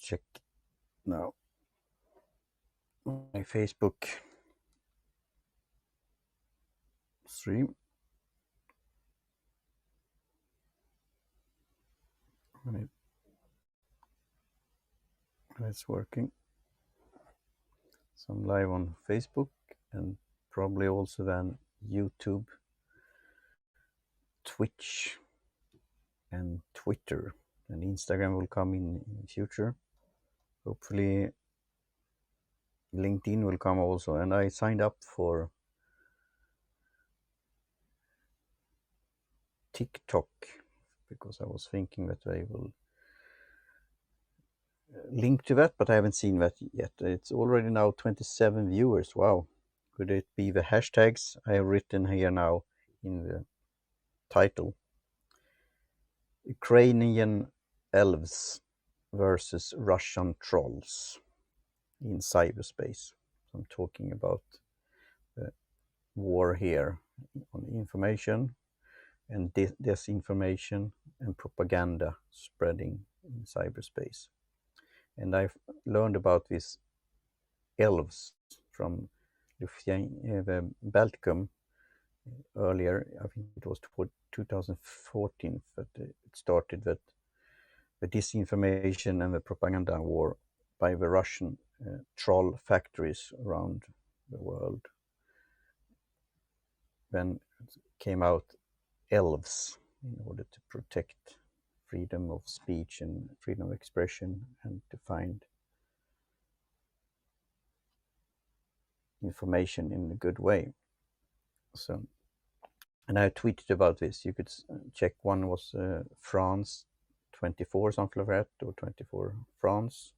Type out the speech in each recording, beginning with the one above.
check now my Facebook stream. When it's working. So I'm live on Facebook and probably also then YouTube, Twitch, and Twitter, and Instagram will come in future. Hopefully LinkedIn will come also, and I signed up for TikTok because I was thinking that I will link to that, but I haven't seen that yet. It's already now 27 viewers. Wow. Could it be the hashtags I have written here now in the title? Ukrainian Elves versus Russian trolls in cyberspace. I'm talking about the war here on information and disinformation and propaganda spreading in cyberspace. And I've learned about these elves from the Balticum earlier. I think it was 2014 that it started that the disinformation and the propaganda war by the Russian troll factories around the world. Then came out elves in order to protect freedom of speech and freedom of expression and to find information in a good way. So, and I tweeted about this. You could check. One was France 24, something like that, or 24 France,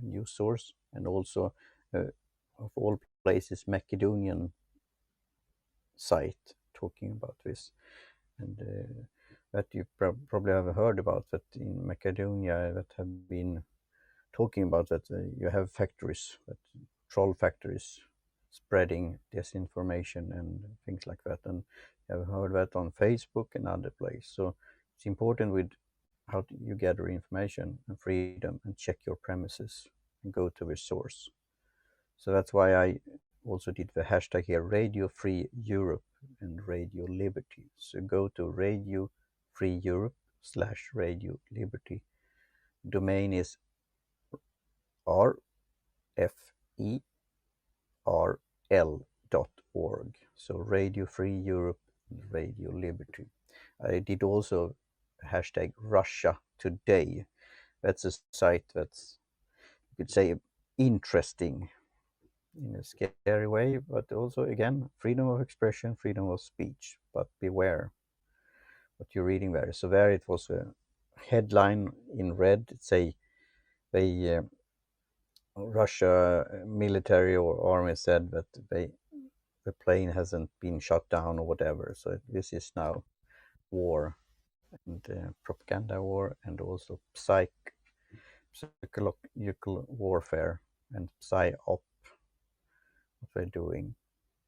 a news source, and also of all places, Macedonian site talking about this. And that you probably have heard about, that in Macedonia that have been talking about that you have factories, that troll factories spreading disinformation and things like that. And I've heard that on Facebook and other places. So it's important with how you gather information and freedom and check your premises and go to the source. So that's why I also did the hashtag here, Radio Free Europe and Radio Liberty. So go to Radio Free Europe / Radio Liberty. Domain is rferl.org. So Radio Free Europe and Radio Liberty. I did also hashtag Russia Today. That's a site that's, you could say, interesting in a scary way, but also, again, freedom of expression, freedom of speech, but beware what you're reading there. So there it was a headline in red, say the Russia military or army said that the plane hasn't been shot down or whatever. So this is now war and propaganda war, and also psychological warfare and psyop, what they're doing.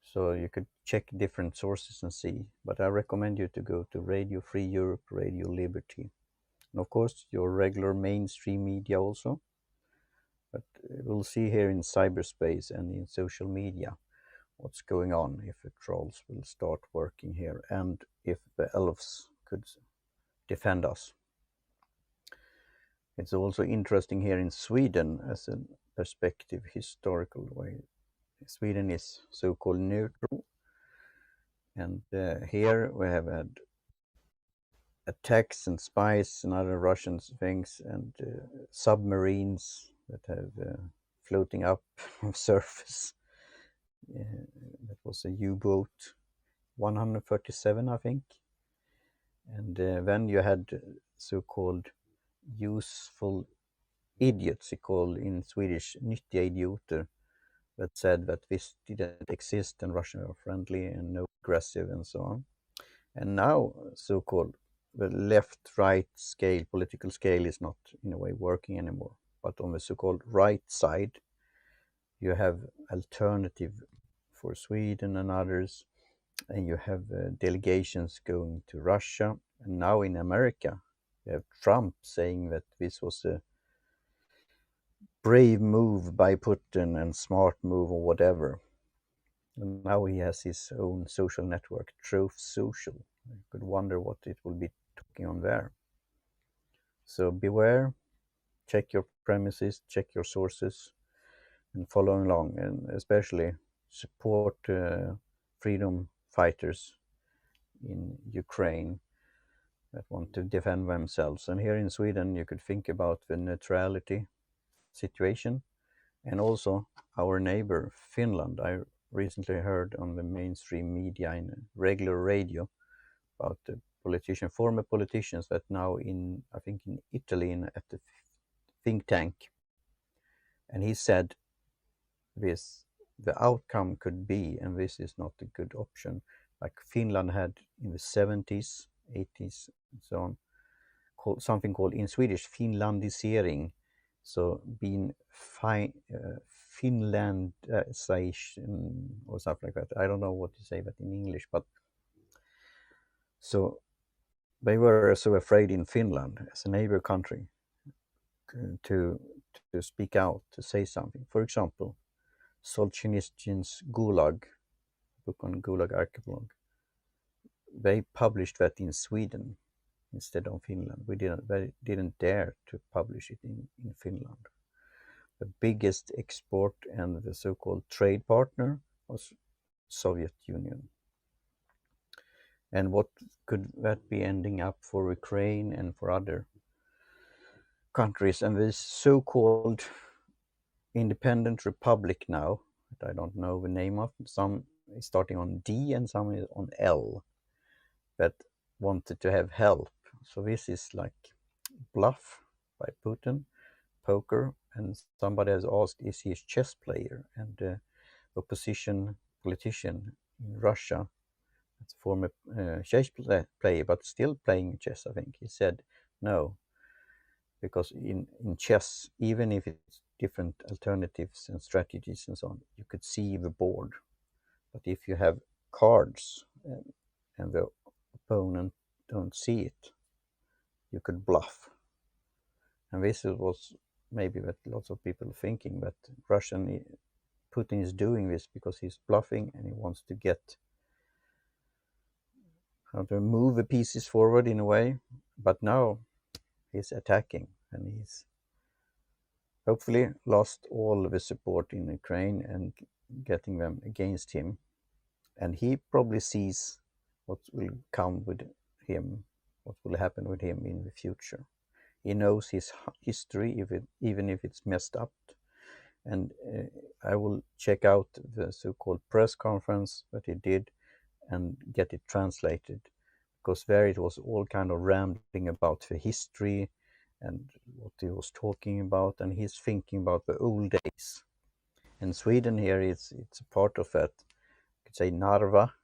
So you could check different sources and see, but I recommend you to go to Radio Free Europe, Radio Liberty, and of course your regular mainstream media also. But we'll see here in cyberspace and in social media what's going on, if the trolls will start working here and if the elves could defend us. It's also interesting here in Sweden as a perspective, historical way. Sweden is so-called neutral, and here we have had attacks and spies and other Russian things, and submarines that have floating up on surface. That was a U-boat 137, I think. And then you had so-called useful idiots, called in Swedish nyttiga idioter, that said that this didn't exist and Russians are friendly and no aggressive and so on. And now so-called the left-right scale, political scale, is not in a way working anymore. But on the so-called right side, you have alternative for Sweden and others, and you have delegations going to Russia. And now in America, you have Trump saying that this was a brave move by Putin and smart move or whatever. And now he has his own social network, Truth Social. You could wonder what it will be talking on there. So beware, check your premises, check your sources, and follow along, and especially support freedom fighters in Ukraine that want to defend themselves. And here in Sweden, you could think about the neutrality situation and also our neighbor Finland. I recently heard on the mainstream media in regular radio about the former politicians that now I think in Italy at the think tank, and he said this: the outcome could be, and this is not a good option, like Finland had in the 70s, 80s, and so on, something called in Swedish Finlandisering, so being Finlandization or something like that. I don't know what to say that in English, but so they were so afraid in Finland as a neighbor country to speak out, to say something. For example, Solzhenitsyn's Gulag, book on Gulag Archipelago, they published that in Sweden instead of Finland. They didn't dare to publish it in Finland. The biggest export and the so-called trade partner was Soviet Union. And what could that be ending up for Ukraine and for other countries? And this so-called independent republic now, that I don't know the name of, some is starting on D and some is on L, that wanted to have help. So this is like bluff by Putin, poker, and somebody has asked, is he a chess player? And the opposition politician in Russia, that's a former chess player, but still playing chess, I think, he said no, because in chess, even if it's different alternatives and strategies and so on, you could see the board. But if you have cards and the opponent don't see it, you could bluff. And this was maybe that lots of people thinking that Putin is doing this because he's bluffing and he wants to get how to move the pieces forward in a way. But now he's attacking and he's hopefully lost all the support in Ukraine and getting them against him. And he probably sees what will come with him, what will happen with him in the future. He knows his history, even if it's messed up. And I will check out the so-called press conference that he did and get it translated, because there it was all kind of rambling about the history and what he was talking about, and he's thinking about the old days. And Sweden here, it's a part of that. You could say Narva,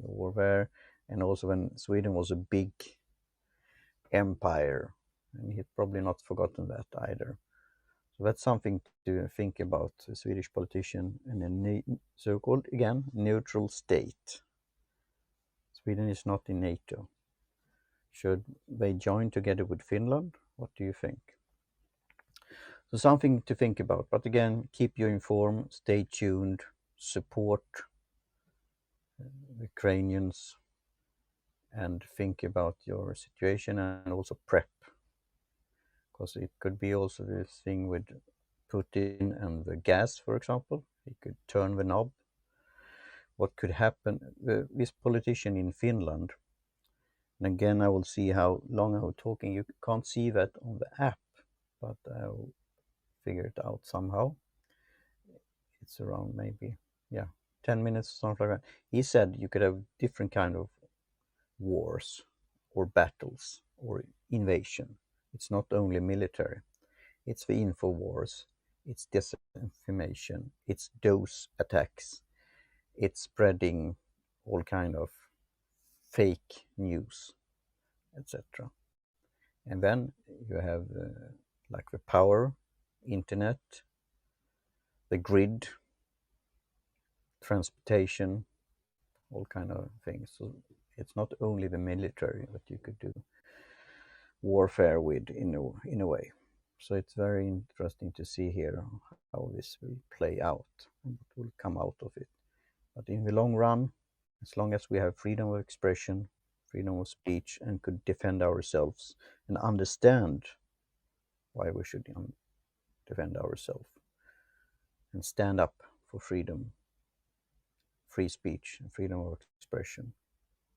or there, and also when Sweden was a big empire, and he'd probably not forgotten that either. So that's something to think about, a Swedish politician in a so-called, again, neutral state. Sweden is not in NATO. Should they join together with Finland? What do you think? So something to think about. But again, keep you informed, stay tuned, support Ukrainians, and think about your situation and also prep. Because it could be also this thing with Putin and the gas, for example. He could turn the knob. What could happen? This politician in Finland, and again, I will see how long I'm talking. You can't see that on the app, but I'll figure it out somehow. It's around maybe, 10 minutes, something like that. He said you could have different kind of wars or battles or invasion. It's not only military. It's the info wars, it's disinformation, it's those attacks, it's spreading all kind of fake news, etc. And then you have like the power, internet, the grid, transportation, all kind of things. So it's not only the military that you could do warfare with in a way. So it's very interesting to see here how this will play out and what will come out of it. But in the long run, as long as we have freedom of expression, freedom of speech, and could defend ourselves and understand why we should defend ourselves and stand up for freedom, free speech, and freedom of expression,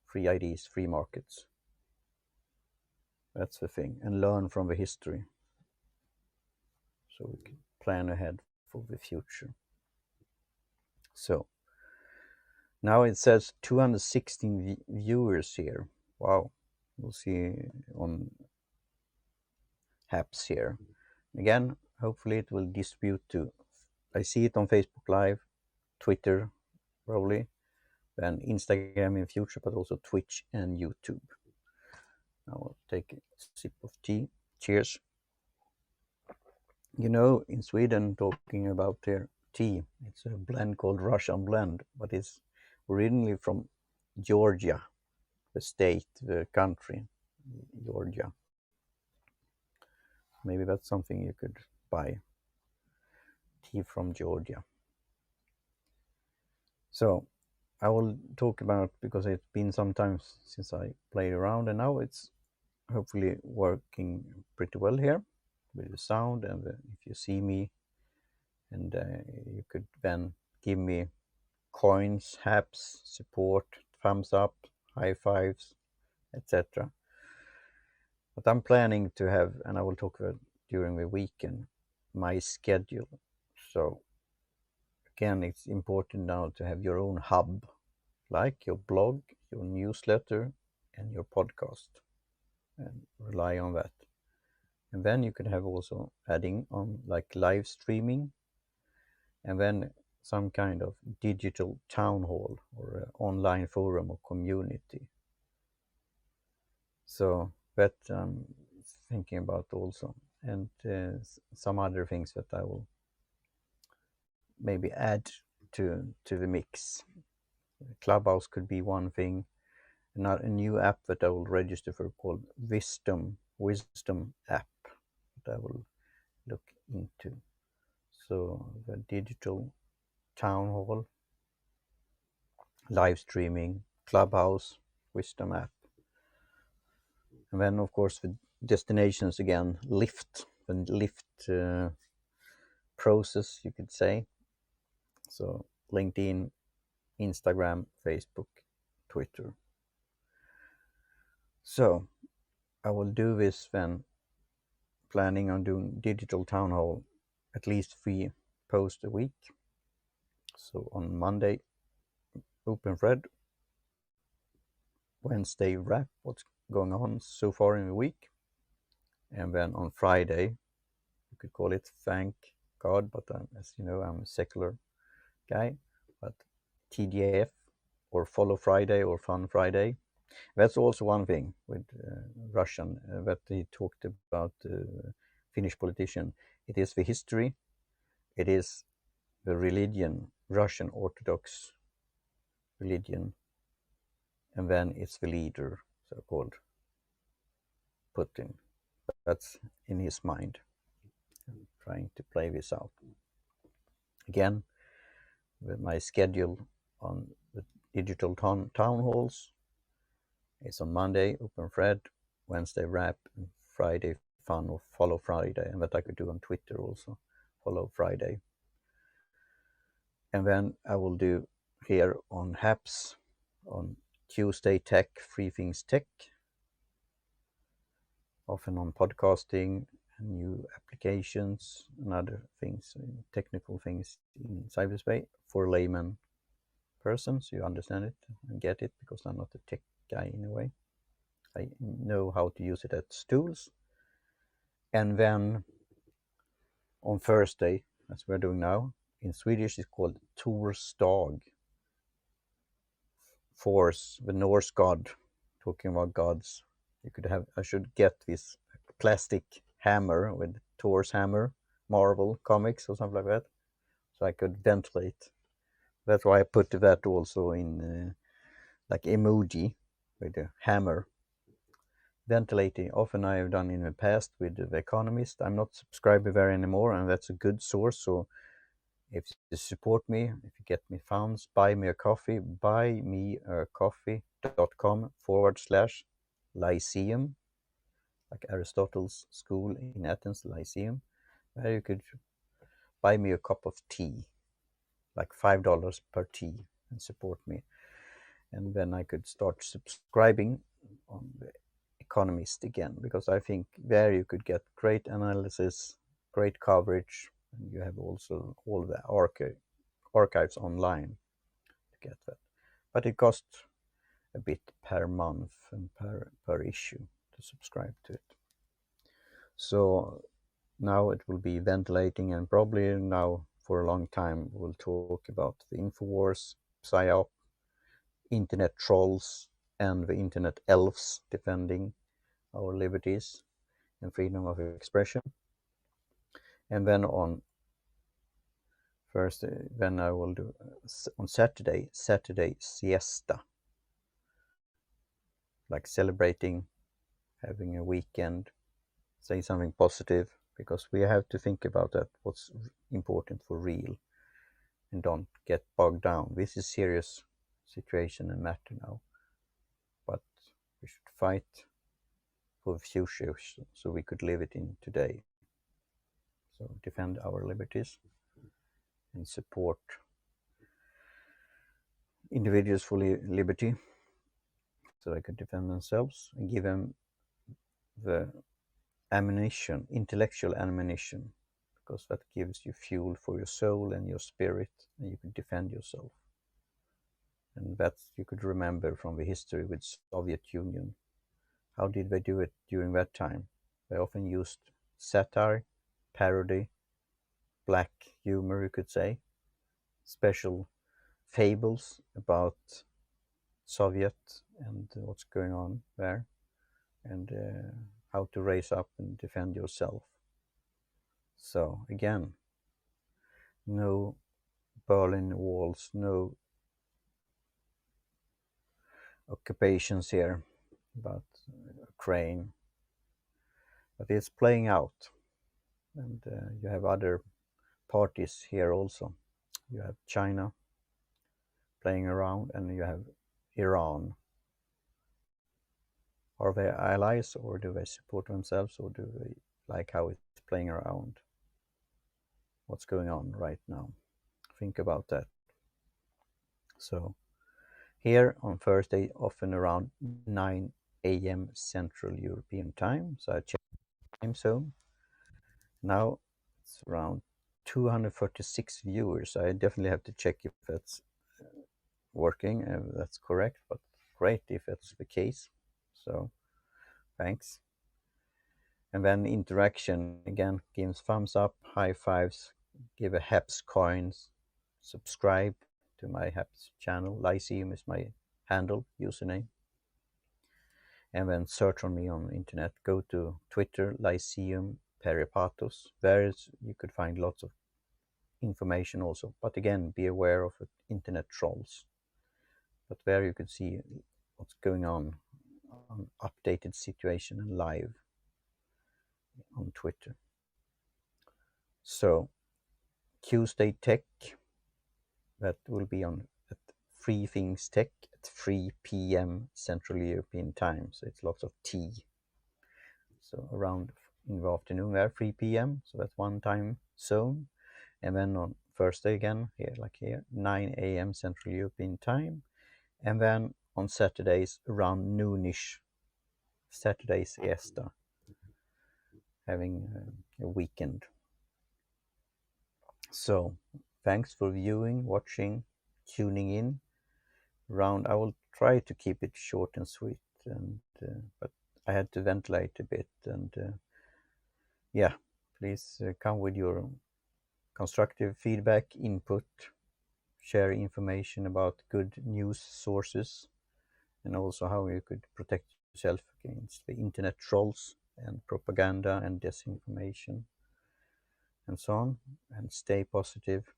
free ideas, free markets. That's the thing. And learn from the history so we can plan ahead for the future. So now it says 216 viewers here. Wow. We'll see on apps here. Again, hopefully it will distribute to, I see it on Facebook Live, Twitter, probably, then Instagram in future, but also Twitch and YouTube. Now I'll take a sip of tea. Cheers. You know, in Sweden, talking about their tea, it's a blend called Russian blend, but it's originally from Georgia, the state, the country, Georgia. Maybe that's something you could buy. Tea from Georgia. So I will talk about, because it's been some time since I played around, and now it's hopefully working pretty well here with the sound, and if you see me, and you could then give me coins, haps, support, thumbs up, high fives, etc. But I'm planning to have, and I will talk about during the weekend, my schedule. So again, it's important now to have your own hub, like your blog, your newsletter, and your podcast, and rely on that. And then you can have also adding on like live streaming, and then some kind of digital town hall or online forum or community. So that I'm thinking about also, and some other things that I will maybe add to the mix. Clubhouse could be one thing. A new app that I will register for called Wisdom app that I will look into. So the digital town hall, live streaming, Clubhouse, Wisdom app. And then of course the destinations again, Lyft process, you could say. So LinkedIn, Instagram, Facebook, Twitter. So I will do this then, planning on doing digital town hall, at least 3 posts a week. So on Monday, open thread. Wednesday, wrap what's going on so far in the week. And then on Friday, you could call it thank God, but as you know, I'm a secular guy. But TDF or Follow Friday or Fun Friday. That's also one thing with Russian that he talked about, Finnish politician. It is the history, it is the religion, Russian Orthodox religion, and then it's the leader, so-called Putin. That's in his mind. I'm trying to play this out. Again, with my schedule on the digital town halls, it's on Monday, open thread, Wednesday wrap, and Friday fun or Follow Friday, and that I could do on Twitter also, Follow Friday. And then I will do here on HAPS on Tuesday Tech, Free Things Tech, often on podcasting and new applications and other things, technical things in cyberspace for layman persons. You understand it and get it, because I'm not a tech guy in a way. I know how to use it as tools. And then on Thursday, as we're doing now, in Swedish it's called Torsdag. Force, the Norse god, talking about gods. You could have, I should get this plastic hammer with Thor's hammer, Marvel comics or something like that, so I could ventilate. That's why I put that also in like emoji with a hammer. ventilating. Often I have done in the past with The Economist. I'm not subscribed there anymore, and that's a good source. So if you support me, if you get me funds, buy me a coffee, buymeacoffee.com/Lyceum, like Aristotle's school in Athens, Lyceum, where you could buy me a cup of tea, like $5 per tea, and support me. And then I could start subscribing on The Economist again, because I think there you could get great analysis, great coverage, and you have also all the archives online to get that. But it costs a bit per month and per issue to subscribe to it. So now it will be ventilating, and probably now for a long time we'll talk about the Infowars, PSYOP, internet trolls, and the internet elves defending our liberties and freedom of expression. And then on first, then I will do on Saturday siesta, like celebrating, having a weekend, say something positive, because we have to think about that, what's important for real, and don't get bogged down. This is serious situation and matter now, but we should fight for the future so we could live it in today. So defend our liberties and support individuals for liberty, so they could defend themselves, and give them the ammunition, intellectual ammunition, because that gives you fuel for your soul and your spirit, and you can defend yourself. And that you could remember from the history with Soviet Union. How did they do it during that time? They often used satire, parody, black humor, you could say, special fables about Soviet and what's going on there, and how to raise up and defend yourself. So again, no Berlin walls, no occupations here about Ukraine, but it's playing out, and you have other parties here also. You have China playing around, and you have Iran. Are they allies, or do they support themselves, or do they like how it's playing around? What's going on right now? Think about that. So here on Thursday, often around 9 a.m. Central European Time. So I checked the time zone. Now it's around 236 viewers. I definitely have to check if that's working, if that's correct, but great if that's the case. So thanks. And then interaction again, gives thumbs up, high fives, give a Haps coins, subscribe to my Haps channel. Lyceum is my handle, username. And then search on me on the internet. Go to Twitter, Lyceum Peripatos. There you could find lots of information also. But again, be aware of internet trolls. But there you could see what's going on updated situation and live on Twitter. So Tuesday Tech, that will be on at Free Things Tech at 3 p.m. Central European Time. So it's lots of tea. So around in the afternoon there, 3 p.m. So that's one time zone. And then on Thursday again, here, like here, 9 a.m. Central European Time. And then on Saturdays around noonish, Saturday siesta, having a weekend. So thanks for viewing, watching, tuning in. I will try to keep it short and sweet, and but I had to ventilate a bit, and yeah, please come with your constructive feedback, input, share information about good news sources, and also how you could protect yourself against the internet trolls and propaganda and disinformation and so on, and stay positive.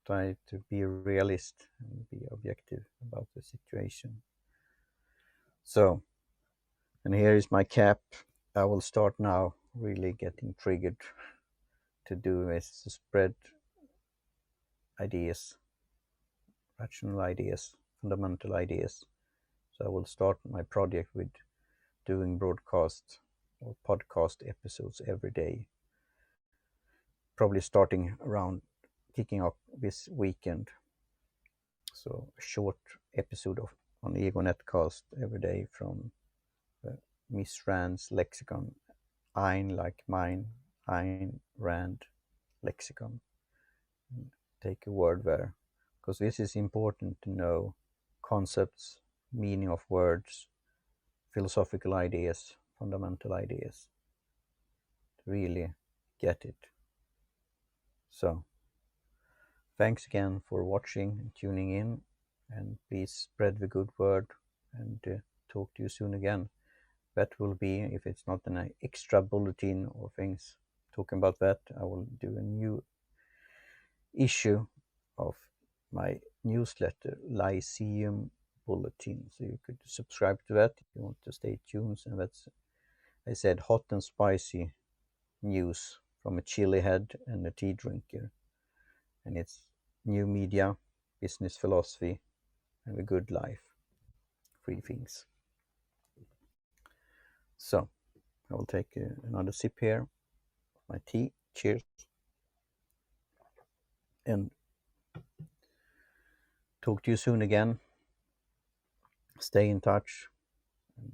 Try to be a realist and be objective about the situation. So And here is my cap. I will start now really getting triggered to do is to spread ideas, rational ideas, fundamental ideas. So I will start my project with doing broadcast or podcast episodes every day, probably starting around kicking off this weekend. So a short episode of on Ego Netcast every day from Miss Rand's lexicon, ein like mine, ein Rand lexicon. Take a word there, because this is important to know concepts, meaning of words, philosophical ideas, fundamental ideas, to really get it. So, thanks again for watching and tuning in, and please spread the good word and talk to you soon again. That will be, if it's not an extra bulletin or things talking about that, I will do a new issue of my newsletter, Lyceum Bulletin. So you could subscribe to that if you want to stay tuned. And that's, I said, hot and spicy news from a chili head and a tea drinker. And it's new media, business philosophy, and a good life. Three things. So I will take another sip here of my tea. Cheers. And talk to you soon again. Stay in touch. And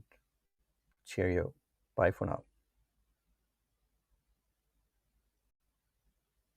cheerio. Bye for now.